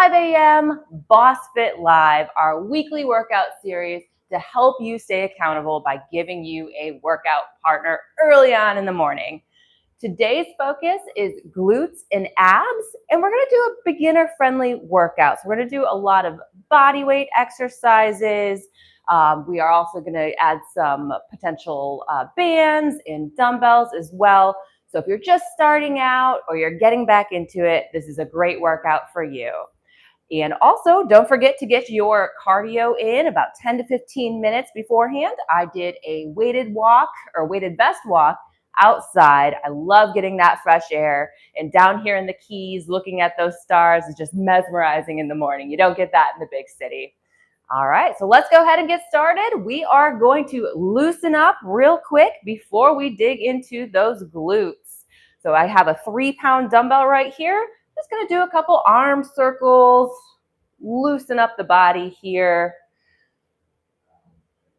5 a.m. BossFit Live, our weekly workout series to help you stay accountable by giving you a workout partner early on in the morning. Today's focus is glutes and abs, and we're going to do a beginner-friendly workout. So we're going to do a lot of body weight exercises. We are also going to add some potential bands and dumbbells as well. So if you're just starting out or you're getting back into it, this is a great workout for you. And also, don't forget to get your cardio in about 10 to 15 minutes beforehand. I did a weighted walk or weighted vest walk outside. I love getting that fresh air. And down here in the Keys, looking at those stars is just mesmerizing in the morning. You don't get that in the big city. All right, so let's go ahead and get started. We are going to loosen up real quick before we dig into those glutes. So I have a 3-pound dumbbell right here. Just going to do a couple arm circles, loosen up the body here.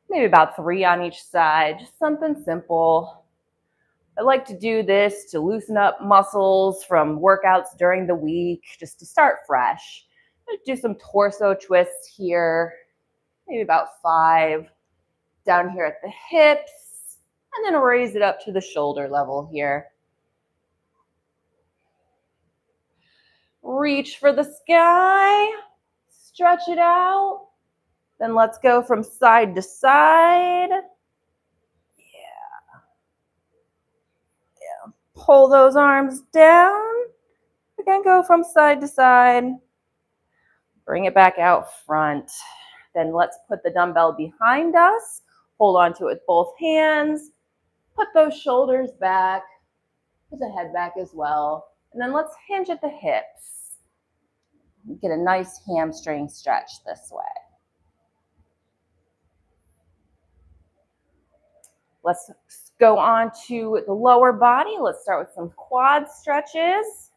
Maybe about 3 on each side, just something simple. I like to do this to loosen up muscles from workouts during the week, just to start fresh. Let's do some torso twists here, maybe about 5, down here at the hips, and then raise it up to the shoulder level here. Reach for the sky, stretch it out. Then let's go from side to side. Yeah. Pull those arms down. Again, go from side to side. Bring it back out front. Then let's put the dumbbell behind us. Hold on to it with both hands. Put those shoulders back. Put the head back as well. And then let's hinge at the hips. Get a nice hamstring stretch this way. Let's go on to the lower body. Let's start with some quad stretches.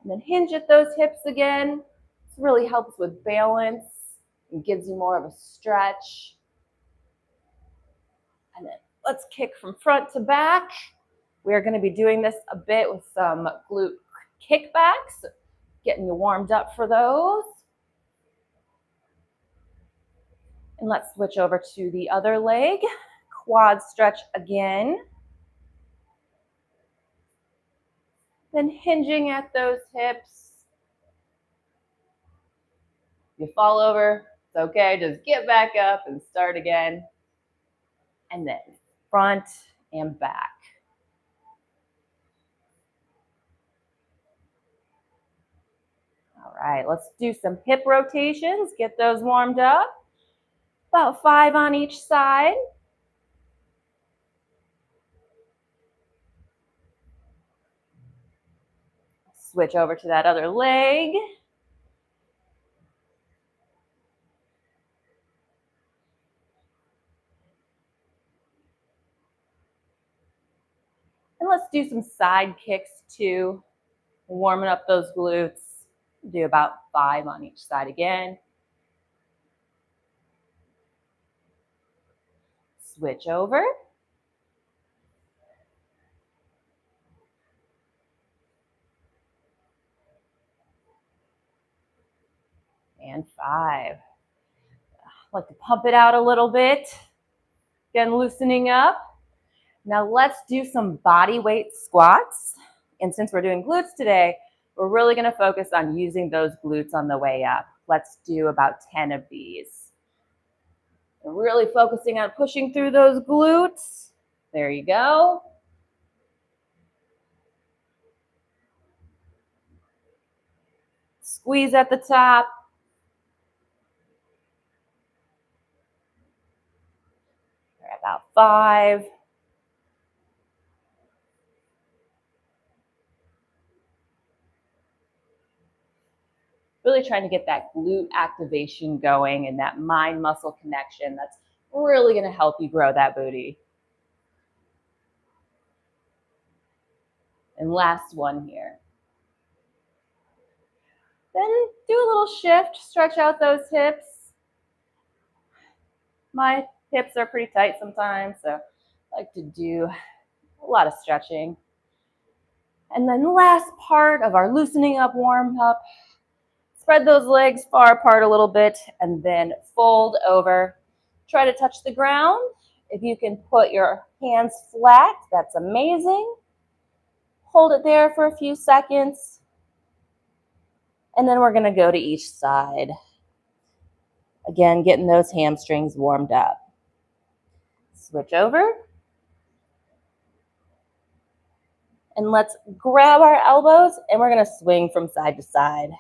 And then hinge at those hips again. This really helps with balance and gives you more of a stretch. And then let's kick from front to back. We are going to be doing this a bit with some glute kickbacks, getting you warmed up for those. And let's switch over to the other leg. Quad stretch again. Then hinging at those hips. If you fall over, it's okay. Just get back up and start again. And then front and back. All right, let's do some hip rotations. Get those warmed up. About 5 on each side. Switch over to that other leg. And let's do some side kicks too, warming up those glutes. Do about 5 on each side again. Switch over. And 5. I like to pump it out a little bit. Again, loosening up. Now let's do some body weight squats. And since we're doing glutes today, we're really going to focus on using those glutes on the way up. Let's do about 10 of these. And really focusing on pushing through those glutes. There you go. Squeeze at the top. About 5. Really trying to get that glute activation going and that mind-muscle connection. That's really going to help you grow that booty. And last one here. Then do a little shift, stretch out those hips. My hips are pretty tight sometimes, so I like to do a lot of stretching. And then the last part of our loosening up, warm up, spread those legs far apart a little bit and then fold over. Try to touch the ground. If you can put your hands flat, that's amazing. Hold it there for a few seconds. And then we're going to go to each side. Again, getting those hamstrings warmed up. Switch over. And let's grab our elbows and we're going to swing from side to side.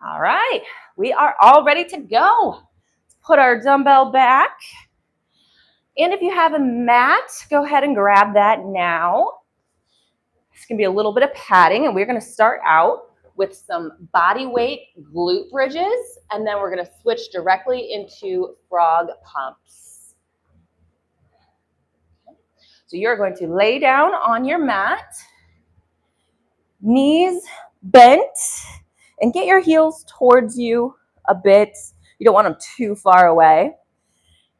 All right, we are all ready to go. Let's put our dumbbell back. And if you have a mat, go ahead and grab that now. It's going to be a little bit of padding, and we're going to start out with some body weight glute bridges, and then we're going to switch directly into frog pumps. So you're going to lay down on your mat, knees bent, and get your heels towards you a bit. You don't want them too far away.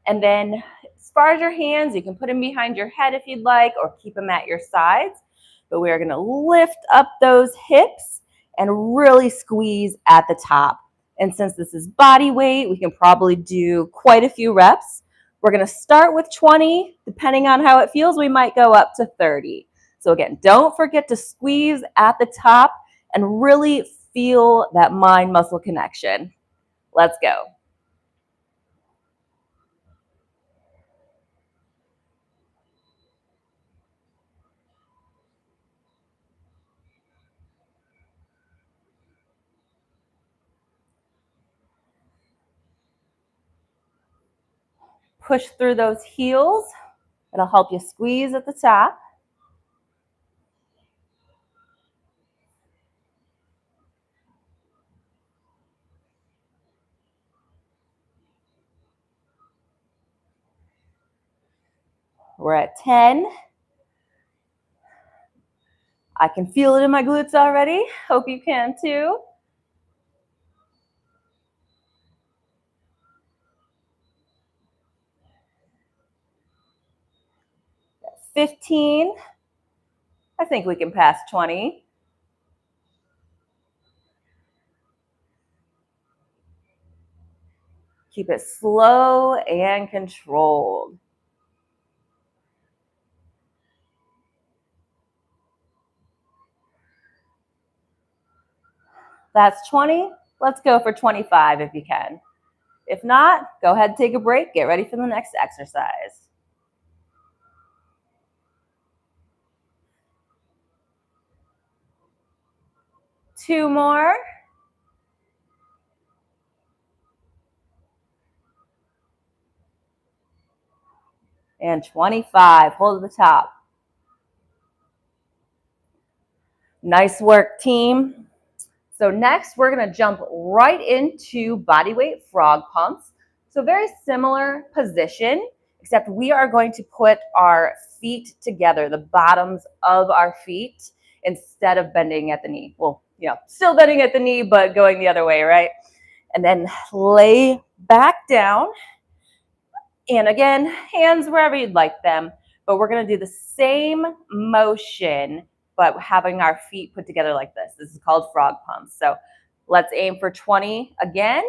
And then as far as your hands, you can put them behind your head if you'd like, or keep them at your sides. But we are going to lift up those hips and really squeeze at the top. And since this is body weight, we can probably do quite a few reps. We're going to start with 20. Depending on how it feels, we might go up to 30. So again, don't forget to squeeze at the top and really feel that mind-muscle connection. Let's go. Push through those heels. It'll help you squeeze at the top. We're at 10. I can feel it in my glutes already. Hope you can too. 15. I think we can pass 20. Keep it slow and controlled. That's 20. Let's go for 25 if you can. If not, go ahead and take a break. Get ready for the next exercise. Two more. And 25. Hold at the top. Nice work, team. So next, we're going to jump right into bodyweight frog pumps. So very similar position, except we are going to put our feet together, the bottoms of our feet, instead of bending at the knee. Well, still bending at the knee, but going the other way, right? And then lay back down. And again, hands wherever you'd like them. But we're going to do the same motion, but having our feet put together like this. This is called frog pumps. So let's aim for 20 again.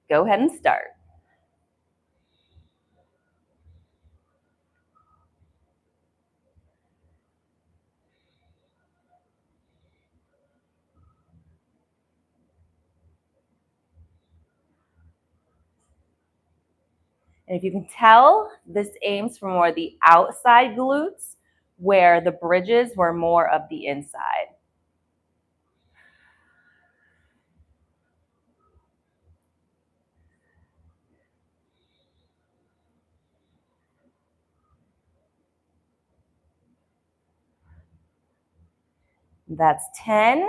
Go ahead and start. And if you can tell, this aims for more the outside glutes, where the bridges were more of the inside. That's 10.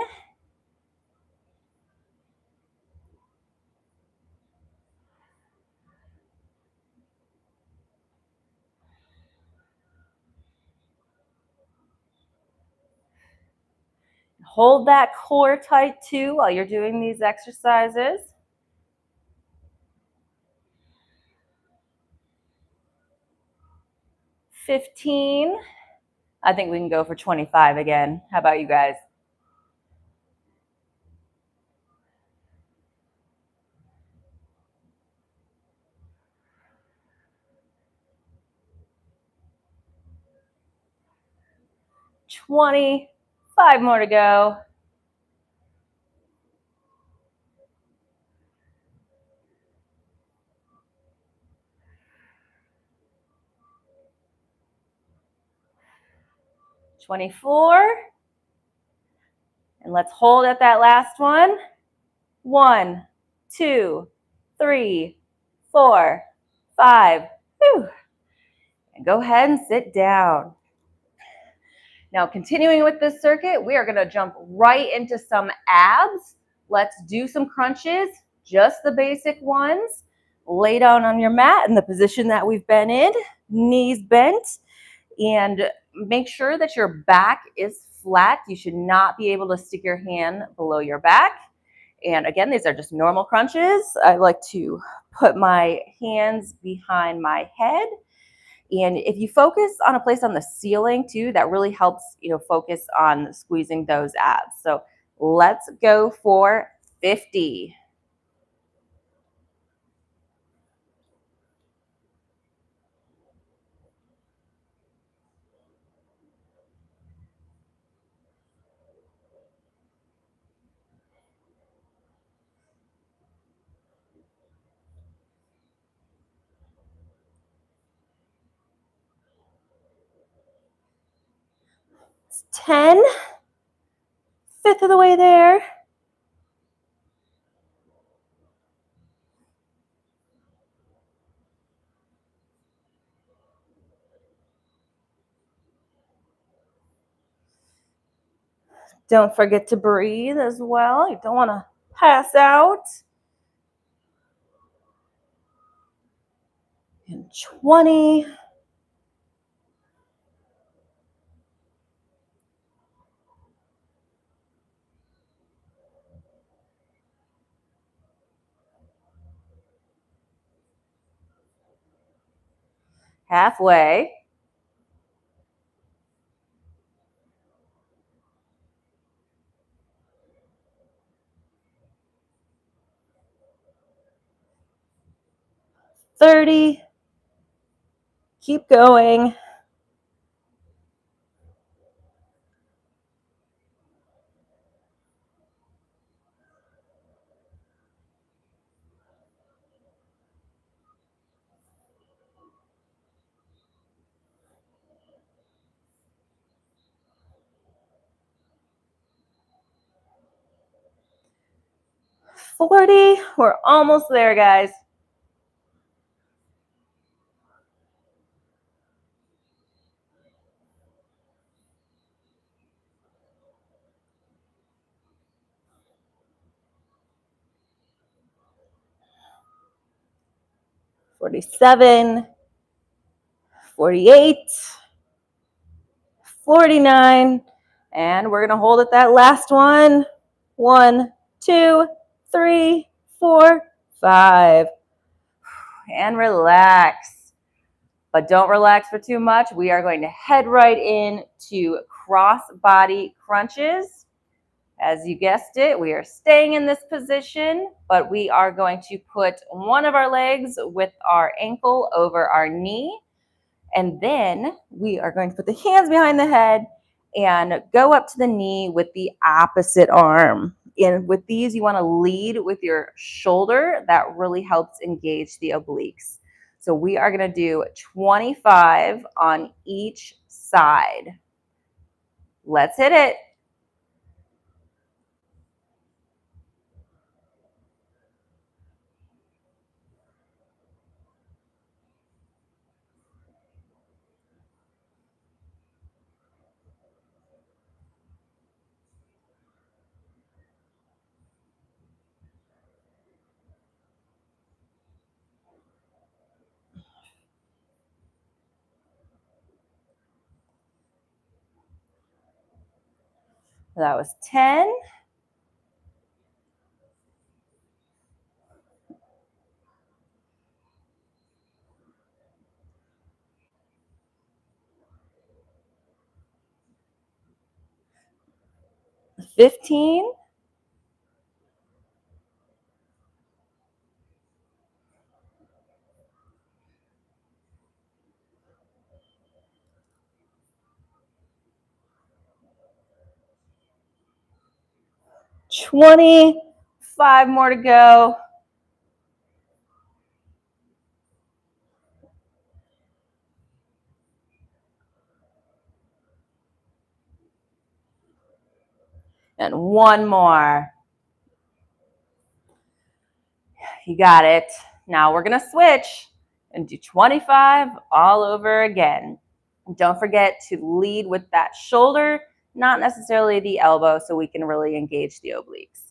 Hold that core tight too while you're doing these exercises. 15. I think we can go for 25 again. How about you guys? Five more to go. $24. And let's hold at that last one. 1, 2, 3, 4, 5. Whew. And go ahead and sit down. Now, continuing with this circuit, we are going to jump right into some abs. Let's do some crunches, just the basic ones. Lay down on your mat in the position that we've been in, knees bent, and make sure that your back is flat. You should not be able to stick your hand below your back. And again, these are just normal crunches. I like to put my hands behind my head. And if you focus on a place on the ceiling too, that really helps, focus on squeezing those abs. So let's go for 50. It's 10. Fifth of the way there. Don't forget to breathe as well. You don't want to pass out. And 20. Halfway. 30. Keep going. 40. We're almost there, guys. 47. 48. 49. And we're going to hold at that last one. 1, 2, 3, 4, 5. And relax. But don't relax for too much. We are going to head right into cross body crunches. As you guessed it, we are staying in this position, but we are going to put one of our legs with our ankle over our knee. And then we are going to put the hands behind the head and go up to the knee with the opposite arm. And with these, you want to lead with your shoulder. That really helps engage the obliques. So we are going to do 25 on each side. Let's hit it. That was 10. $15. 20. 5 more to go. And 1 more. You got it. Now we're going to switch and do 25 all over again. Don't forget to lead with that shoulder, not necessarily the elbow, so we can really engage the obliques.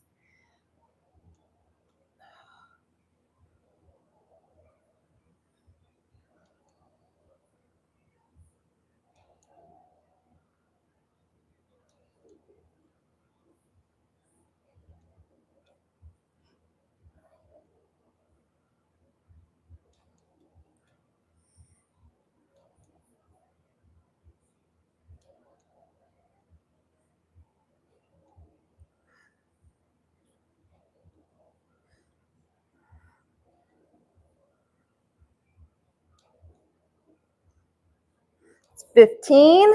It's 15.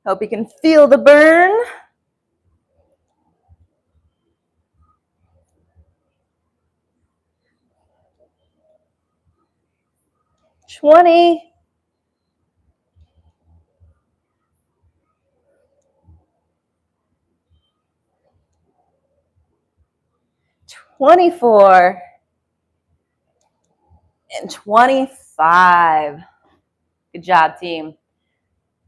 Hope you can feel the burn. 20. 24. And 25. Good job, team.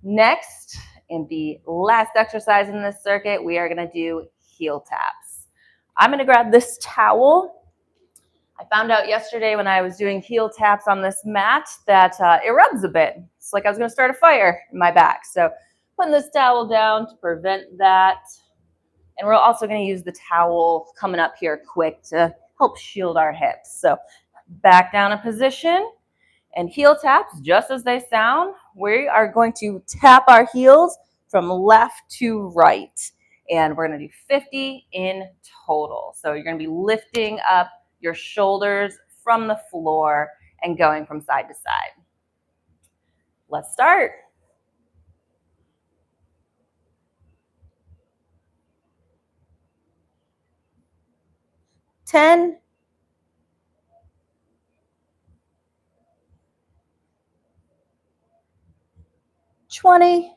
Next, in the last exercise in this circuit, we are going to do heel taps. I'm going to grab this towel. I found out yesterday when I was doing heel taps on this mat that it rubs a bit. It's like I was going to start a fire in my back. So putting this towel down to prevent that. And we're also going to use the towel coming up here quick to help shield our hips. So back down a position. And heel taps, just as they sound, we are going to tap our heels from left to right. And we're going to do 50 in total. So you're going to be lifting up your shoulders from the floor and going from side to side. Let's start. 10. 20.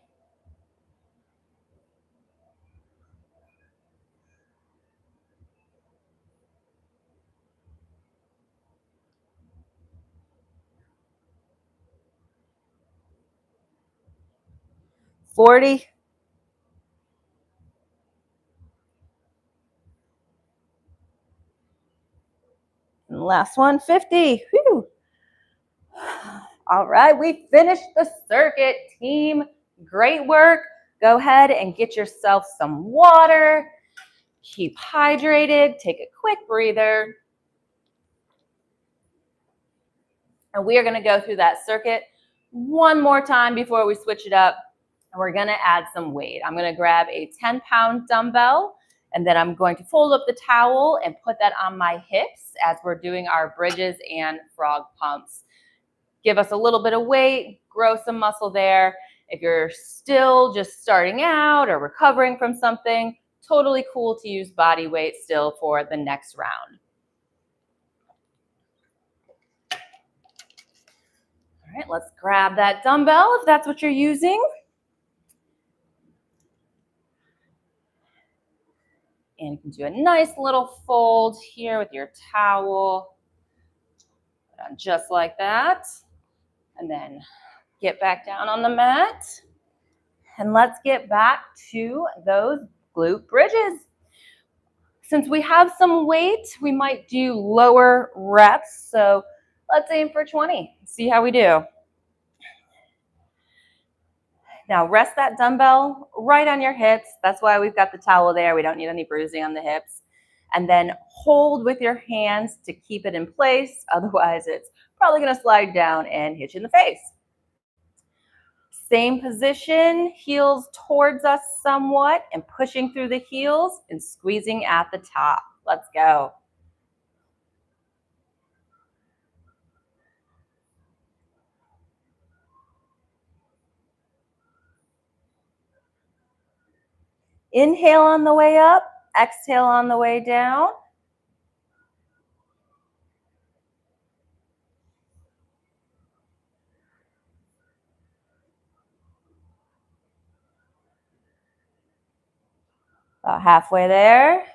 40. And last one, 50. Whew. All right, we finished the circuit, team. Great work. Go ahead and get yourself some water. Keep hydrated. Take a quick breather. And we are going to go through that circuit one more time before we switch it up. And we're going to add some weight. I'm going to grab a 10-pound dumbbell, and then I'm going to fold up the towel and put that on my hips as we're doing our bridges and frog pumps. Give us a little bit of weight, grow some muscle there. If you're still just starting out or recovering from something, totally cool to use body weight still for the next round. All right, let's grab that dumbbell if that's what you're using. And you can do a nice little fold here with your towel. Just like that. And then get back down on the mat. And let's get back to those glute bridges. Since we have some weight, we might do lower reps. So let's aim for 20. See how we do. Now rest that dumbbell right on your hips. That's why we've got the towel there. We don't need any bruising on the hips. And then hold with your hands to keep it in place. Otherwise, it's probably going to slide down and hit you in the face. Same position, heels towards us somewhat, and pushing through the heels and squeezing at the top. Let's go. Inhale on the way up, exhale on the way down. About halfway there.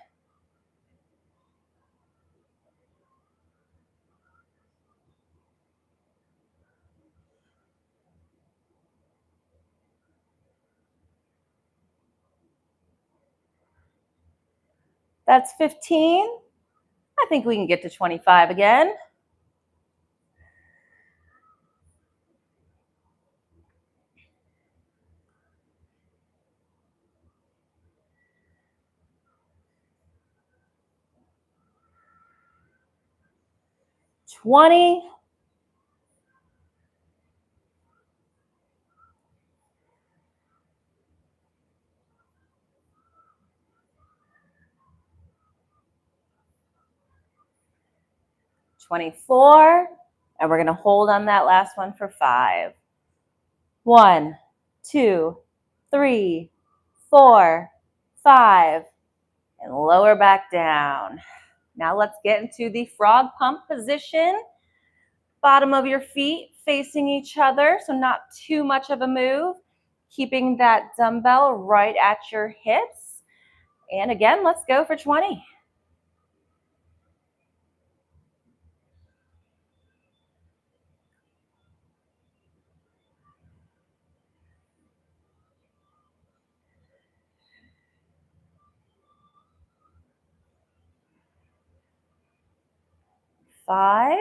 That's 15. I think we can get to 25 again. $20. 24, and we're going to hold on that last one for 5. 1, 2, 3, 4, 5, and lower back down. Now let's get into the frog pump position. Bottom of your feet facing each other, so not too much of a move. Keeping that dumbbell right at your hips. And again, let's go for 20. 5.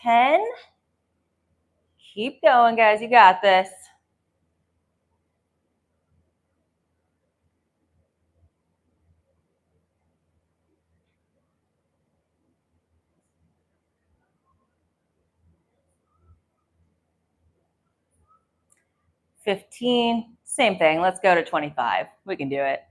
10. Keep going, guys. You got this. 15. Same thing. Let's go to 25. We can do it.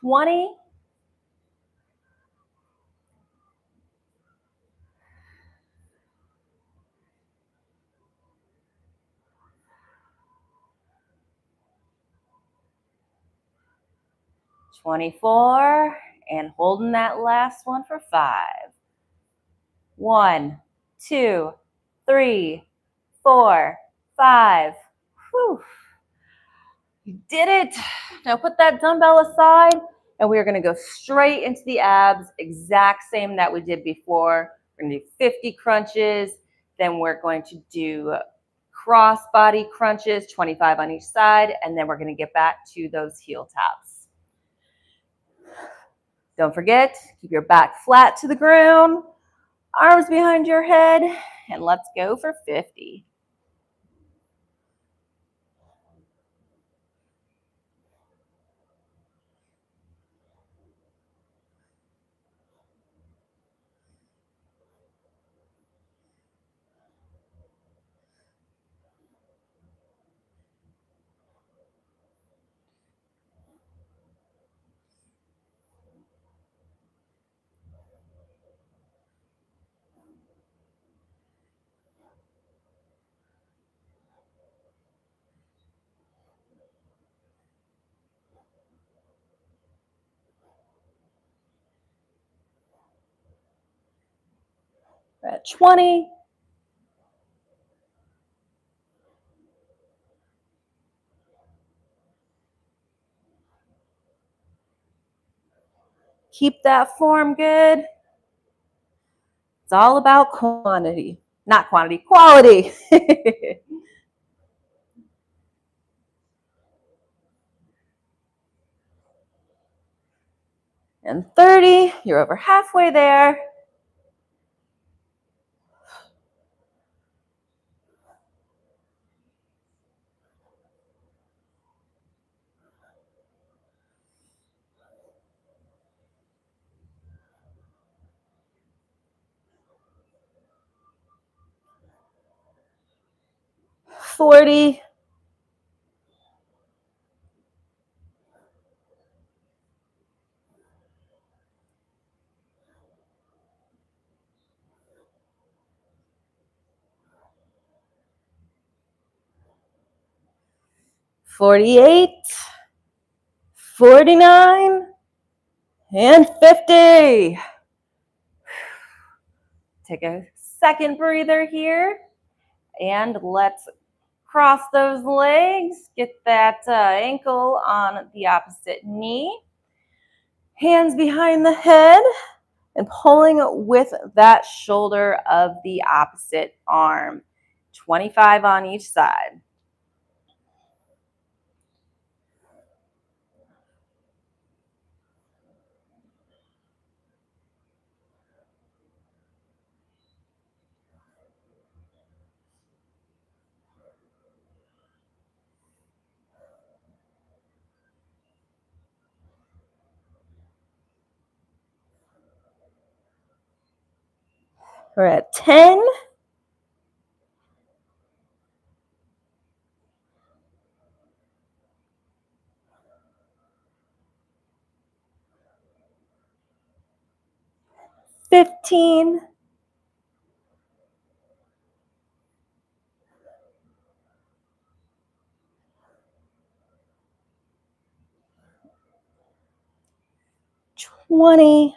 20. 24, and holding that last one for 5. 1, 2, 3, 4, 5. Whew. You did it. Now put that dumbbell aside, and we are going to go straight into the abs, exact same that we did before. We're going to do 50 crunches, then we're going to do cross body crunches, 25 on each side, and then we're going to get back to those heel taps. Don't forget, keep your back flat to the ground, arms behind your head, and let's go for 50. We're at 20. Keep that form good. It's all about quantity, not quantity, quality. And 30, you're over halfway there. $40. 48, 49, and 50. Take a second breather here, and let's cross those legs. Get that ankle on the opposite knee. Hands behind the head and pulling with that shoulder of the opposite arm. 25 on each side. We're at 10. $15. 20.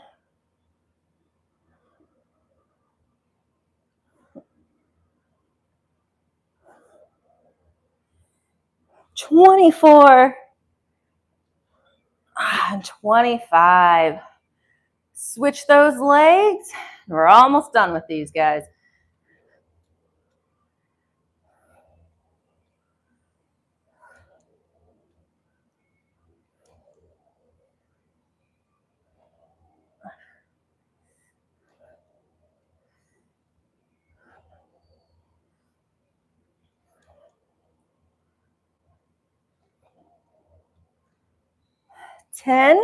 24. And 25. Switch those legs. We're almost done with these guys. $10.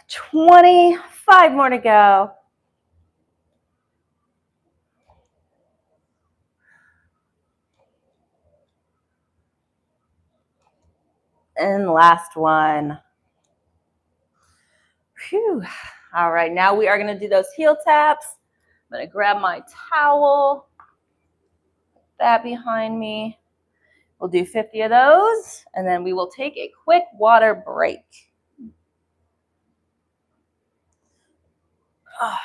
25 more to go. And last one. Whew. All right, now we are going to do those heel taps. I'm going to grab my towel, put that behind me. We'll do 50 of those, and then we will take a quick water break. Oh.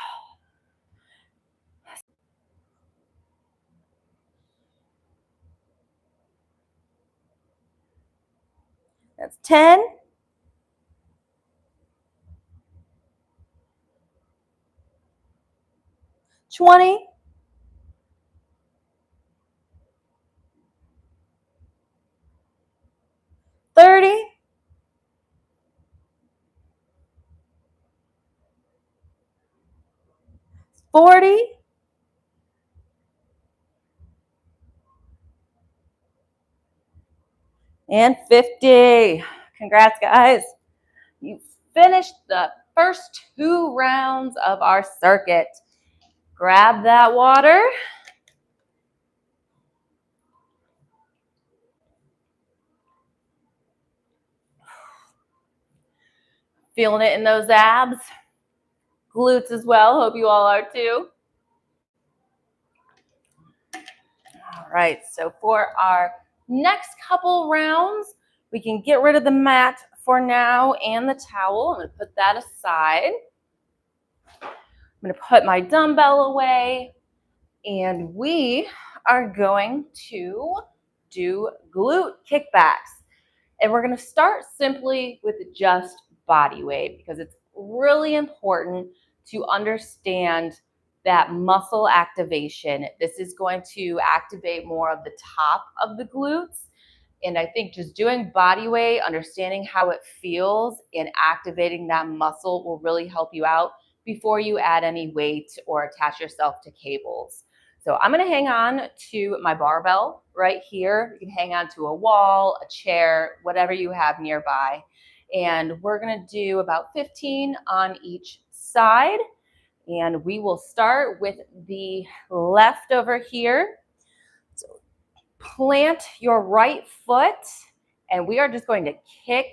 That's 10. 20. 30. 40. And 50. Congrats, guys. You finished the first 2 rounds of our circuit. Grab that water. Feeling it in those abs. Glutes as well. Hope you all are too. right, so for our next couple rounds, we can get rid of the mat for now and the towel. I'm going to put that aside. I'm going to put my dumbbell away, and we are going to do glute kickbacks. And we're going to start simply with just body weight because it's really important to understand that muscle activation. This is going to activate more of the top of the glutes. And I think just doing body weight, understanding how it feels and activating that muscle will really help you out before you add any weight or attach yourself to cables. So I'm going to hang on to my barbell right here. You can hang on to a wall, a chair, whatever you have nearby. And we're going to do about 15 on each side. And we will start with the left over here. So plant your right foot, and we are just going to kick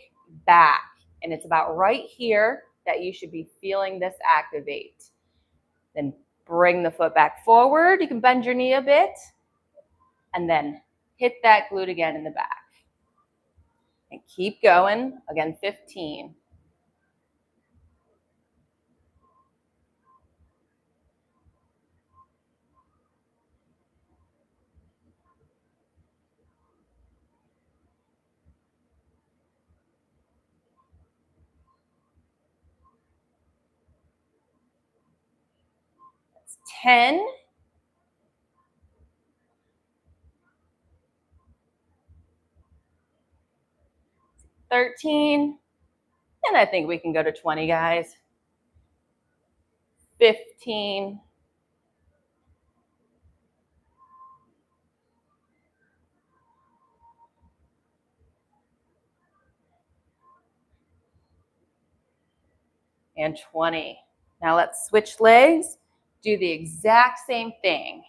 back. And it's about right here that you should be feeling this activate. Then bring the foot back forward. You can bend your knee a bit, and then hit that glute again in the back. And keep going. Again, 15. That's 10. 13. And I think we can go to 20, guys. 15. And 20. Now let's switch legs. Do the exact same thing.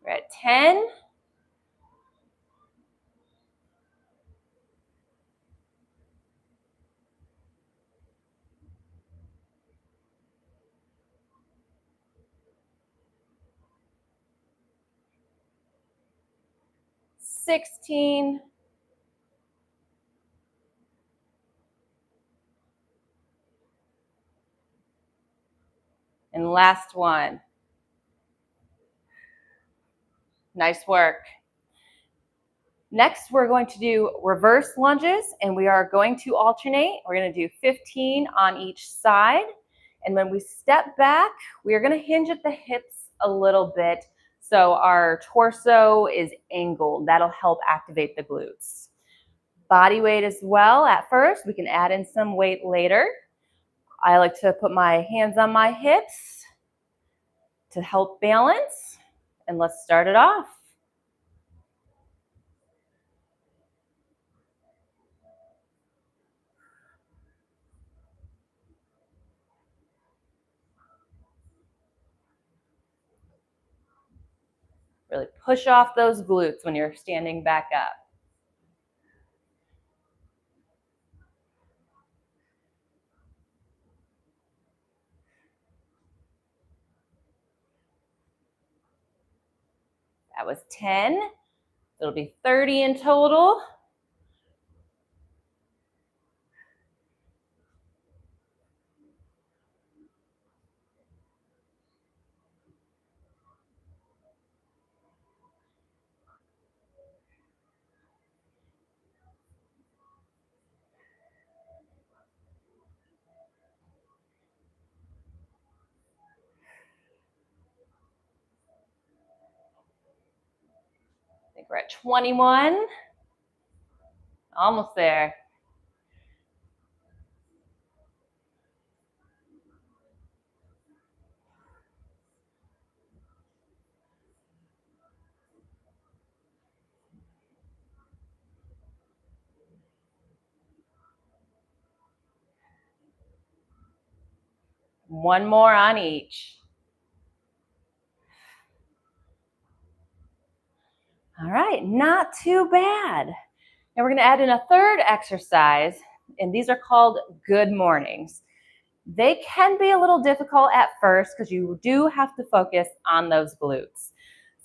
We're at 10. 16. And last one. Nice work. Next, we're going to do reverse lunges, and we are going to alternate. We're going to do 15 on each side. And when we step back, we are going to hinge at the hips a little bit so our torso is angled. That'll help activate the glutes. Body weight as well at first. We can add in some weight later. I like to put my hands on my hips to help balance. And let's start it off. Really push off those glutes when you're standing back up. That was 10. It'll be 30 in total. I think we're at 21. Almost there. One more on each. All right, not too bad. Now we're going to add in a third exercise, and these are called good mornings. They can be a little difficult at first because you do have to focus on those glutes.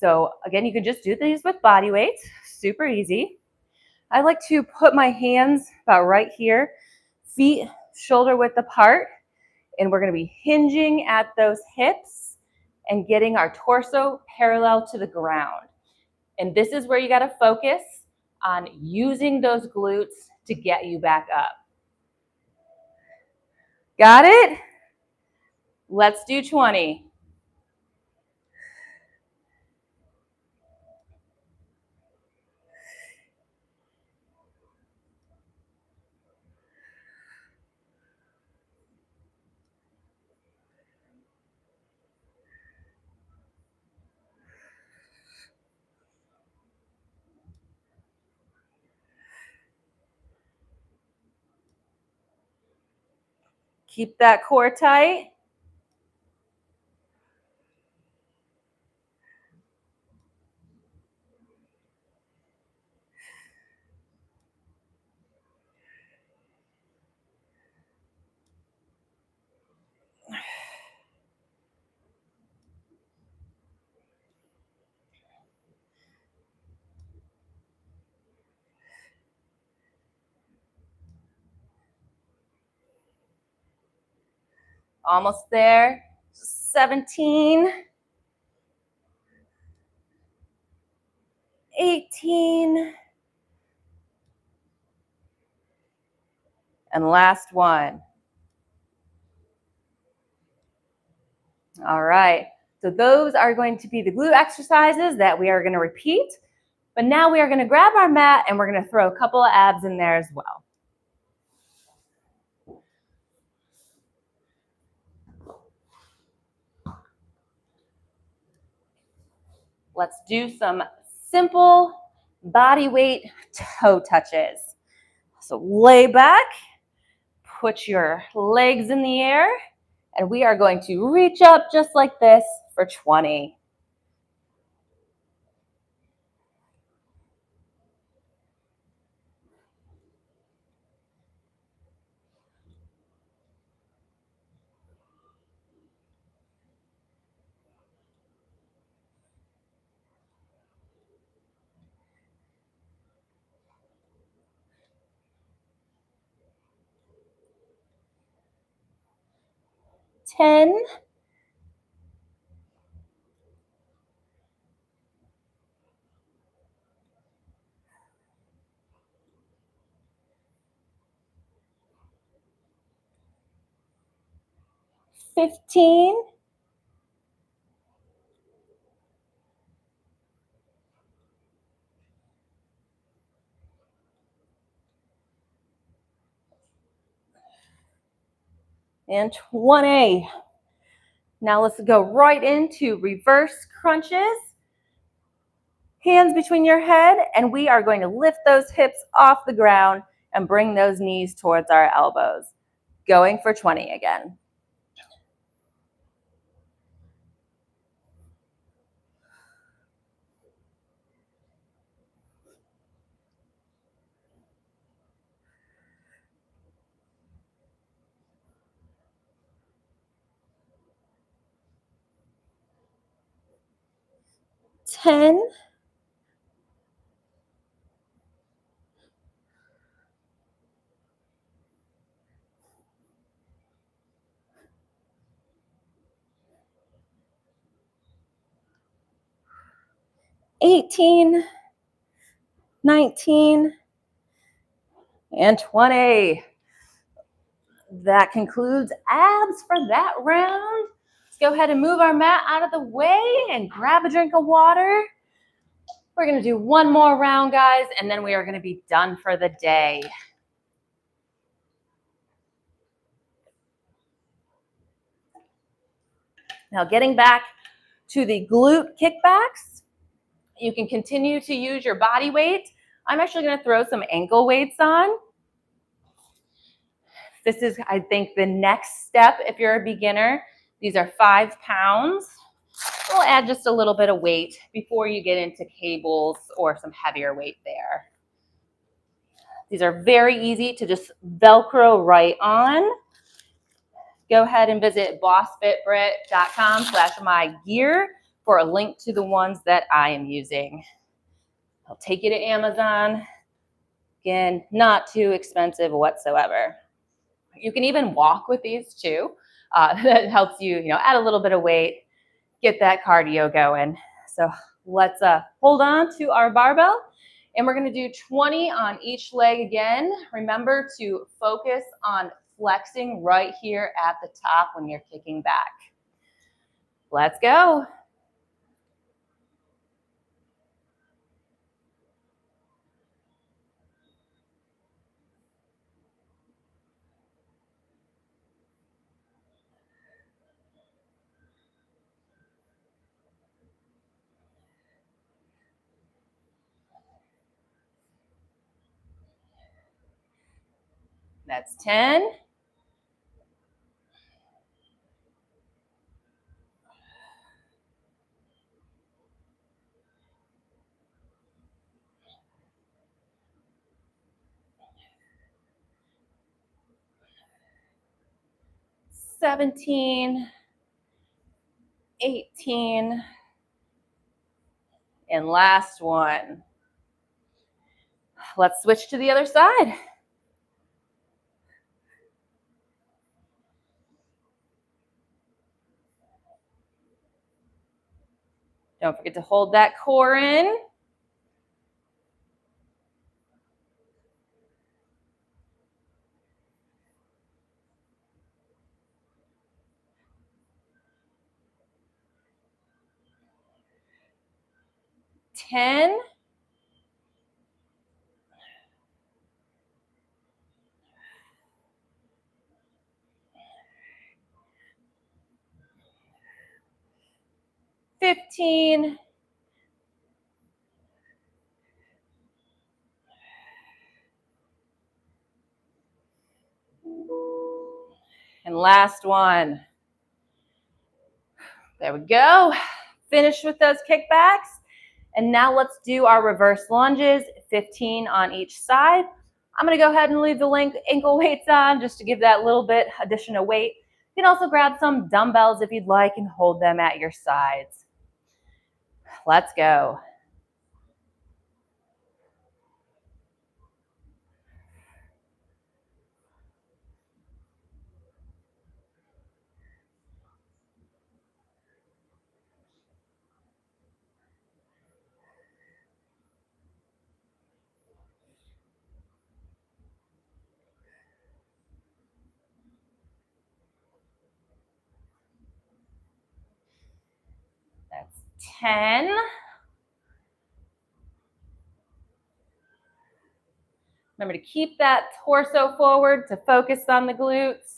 So again, you can just do these with body weight, super easy. I like to put my hands about right here, feet shoulder width apart, and we're going to be hinging at those hips and getting our torso parallel to the ground. And this is where you got to focus on using those glutes to get you back up. Got it? Let's do 20. Keep that core tight. Almost there. 17. 18. And last one. All right. So those are going to be the glute exercises that we are going to repeat. But now we are going to grab our mat and we're going to throw a couple of abs in there as well. Let's do some simple body weight toe touches. So lay back, put your legs in the air, and we are going to reach up just like this for 20. Ten. 15. 20. Now let's go right into reverse crunches. Hands between your head, and we are going to lift those hips off the ground and bring those knees towards our elbows. Going for 20 again. Ten. 18. 19. And 20. That concludes abs for that round. Let's go ahead and move our mat out of the way and grab a drink of water. We're going to do one more round, guys, and then we are going to be done for the day. Now, getting back to the glute kickbacks, you can continue to use your body weight. I'm actually going to throw some ankle weights on. This is, I think, the next step if you're a beginner. These are 5 pounds. We'll add just a little bit of weight before you get into cables or some heavier weight there. These are very easy to just Velcro right on. Go ahead and visit BossFitBritt.com/mygear for a link to the ones that I am using. I'll take you to Amazon. Again, not too expensive whatsoever. You can even walk with these too. That helps you, add a little bit of weight, get that cardio going. So let's hold on to our barbell, and we're going to do 20 on each leg again. Remember to focus on flexing right here at the top when you're kicking back. Let's go. That's 10. $17, $18, and last one. Let's switch to the other side. Don't forget to hold that core in. $10, 15, and last one. There we go. Finish with those kickbacks. And now let's do our reverse lunges, 15 on each side. I'm going to go ahead and leave the ankle weights on just to give that little bit additional weight. You can also grab some dumbbells if you'd like and hold them at your sides. Let's go. That's 10. Remember to keep that torso forward to focus on the glutes.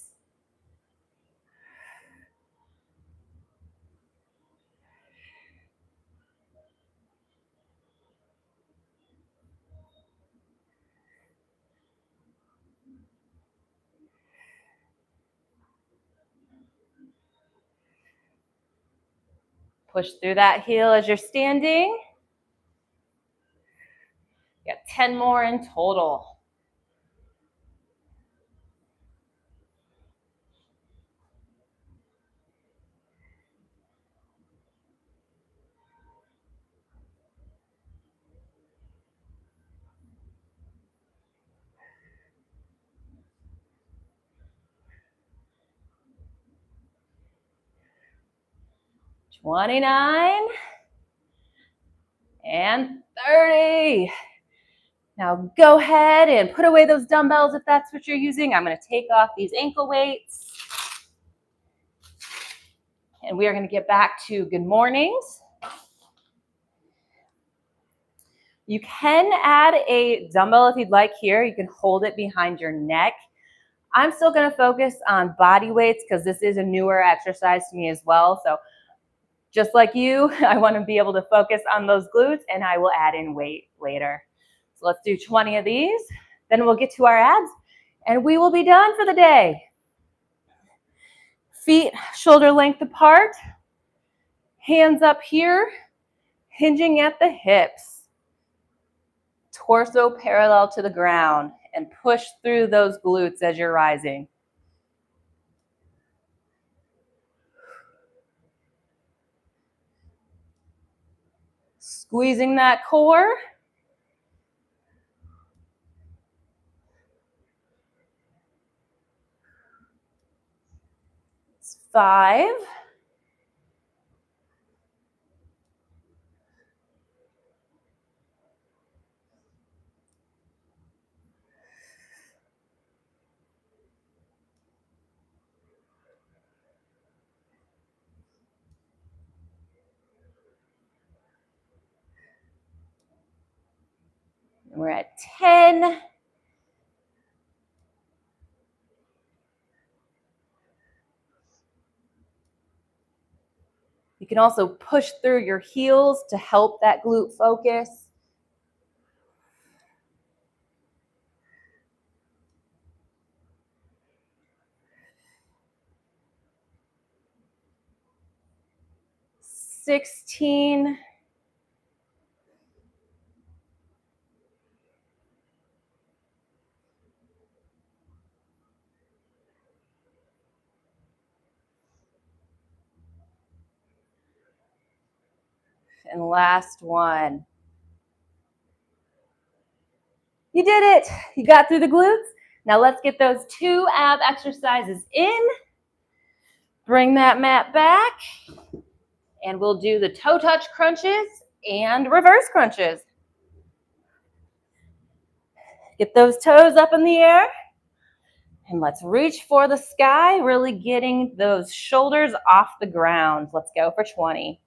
Push through that heel as you're standing. You got 10 more in total. $29 and $30. Now go ahead and put away those dumbbells if that's what you're using. I'm going to take off these ankle weights. And we are going to get back to good mornings. You can add a dumbbell if you'd like here. You can hold it behind your neck. I'm still going to focus on body weights because this is a newer exercise to me as well. So just like you, I want to be able to focus on those glutes, and I will add in weight later. So let's do 20 of these. Then we'll get to our abs, and we will be done for the day. Feet shoulder length apart, hands up here, hinging at the hips. Torso parallel to the ground, and push through those glutes as you're rising. Squeezing that core. It's 5. We're at 10. You can also push through your heels to help that glute focus. $16. And last one. You did it. You got through the glutes. Now let's get those 2 ab exercises in. Bring that mat back. And we'll do the toe touch crunches and reverse crunches. Get those toes up in the air. And let's reach for the sky, really getting those shoulders off the ground. Let's go for 20.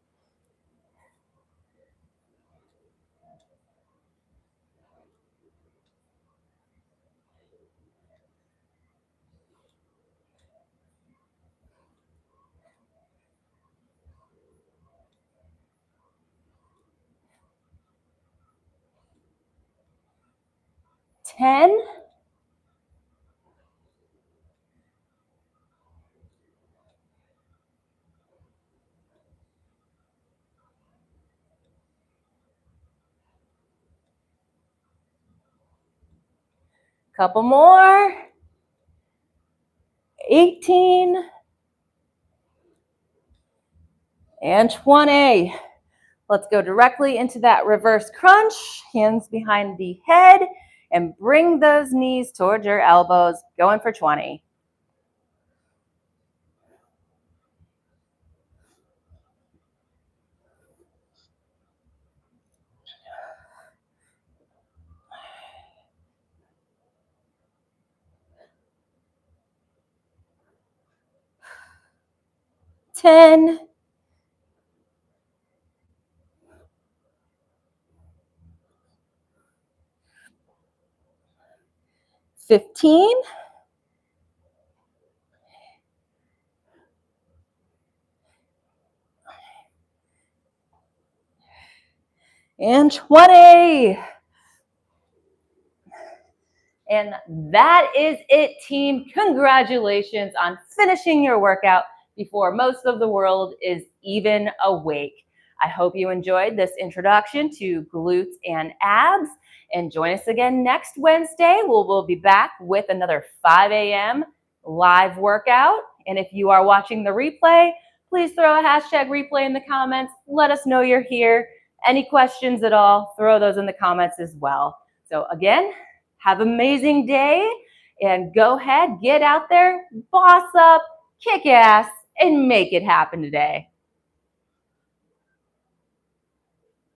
$10. Couple more. 18. And 20. Let's go directly into that reverse crunch. Hands behind the head. And bring those knees towards your elbows. Going for 20. $10. 15. And 20. And that is it, team. Congratulations on finishing your workout before most of the world is even awake. I hope you enjoyed this introduction to glutes and abs. And join us again next Wednesday. We'll be back with another 5 a.m. live workout. And if you are watching the replay, please throw a hashtag replay in the comments. Let us know you're here. Any questions at all, throw those in the comments as well. So again, have an amazing day, and go ahead, get out there, boss up, kick ass, and make it happen today.